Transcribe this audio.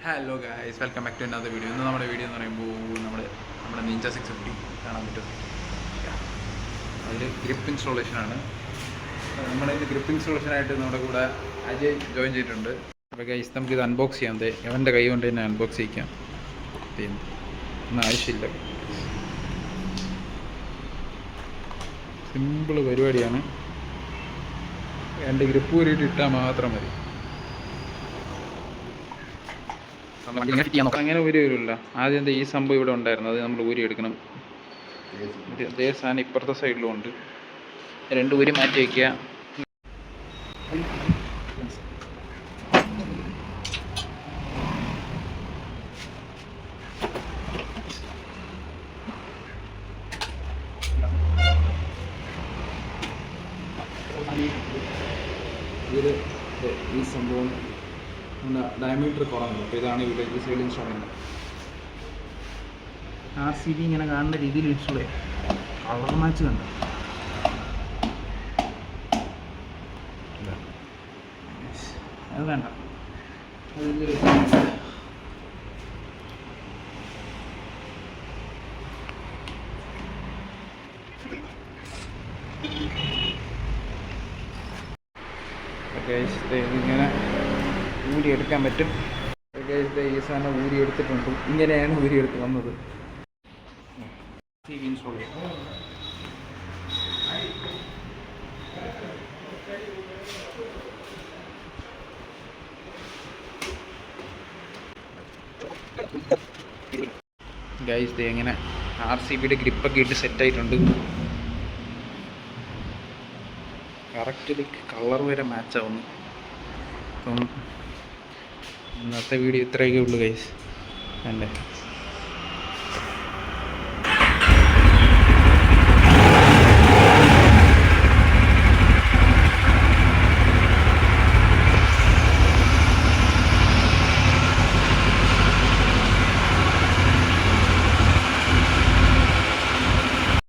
Hello guys, welcome back to another video. ഇന്ന് നമ്മുടെ video എന്ന് പറയുമ്പോൾ നമ്മുടെ നിഞ്ച 650 കാണാൻ പറ്റും. അതിൽ ഗ്രിപ്പ് ഇൻസ്റ്റോളേഷനാണ്. നമ്മുടെ ഇത് ഗ്രിപ്പ് ഇൻസ്റ്റോളേഷനായിട്ട് നമ്മുടെ കൂടെ അജയ് ജോയിൻ ചെയ്തിട്ടുണ്ട്. അപ്പോൾ ഗൈസ്, നമുക്കിത് അൺബോക്സ് ചെയ്യാം. അവൻ്റെ കൈ കൊണ്ട് തന്നെ അൺബോക്സ് ചെയ്യിക്കാം. ഒന്നും ആവശ്യമില്ല, സിമ്പിൾ പരിപാടിയാണ്. എൻ്റെ ഗ്രിപ്പ് ഊരിയിട്ട് ഇട്ടാൽ മാത്രം മതി. അങ്ങനെ ഊരി വരില്ല. ആദ്യം ഈ സംഭവം ഇവിടെ ഉണ്ടായിരുന്നു, അത് നമ്മൾ ഊരി എടുക്കണം. അതേ സാധനം ഇപ്പുറത്തെ സൈഡിലും ഉണ്ട്. രണ്ട് ഊരി മാറ്റി വയ്ക്കുക. ഇതിൽ ഈ സംഭവം ഡയമീറ്റർ കുറഞ്ഞു. അപ്പോൾ ഇതാണ് ഇവിടെ ഈ സൈഡ് ഇൻസ്ട്രുമെൻ്റ്. RCB ഇങ്ങനെ കാണുന്ന രീതിയിൽ ഇൻസ്റ്റാൾ ചെയ്യാം. കളർ മാച്ച് കണ്ടു. അത് വേണ്ട, ഇങ്ങനെ ഊരിയെടുക്കാൻ പറ്റും. ഈ സാധനം ഊരിയെടുത്തിട്ടുണ്ട്. ഇങ്ങനെയാണ് ഊരിയെടുത്ത് വന്നത്. ഇൻസ്റ്റാൾ ചെയ്യാം. ഗൈസ്, എങ്ങനെ RCBയുടെ ഗ്രിപ്പൊക്കെ ഇട്ട് സെറ്റായിട്ടുണ്ട്. കറക്റ്റ് കളർ വരെ മാച്ചാവുന്നു. അപ്പം ഇന്നത്തെ വീഡിയോ ഇത്രയൊക്കെ ഉള്ളൂ ഗൈസ്. അല്ലേ?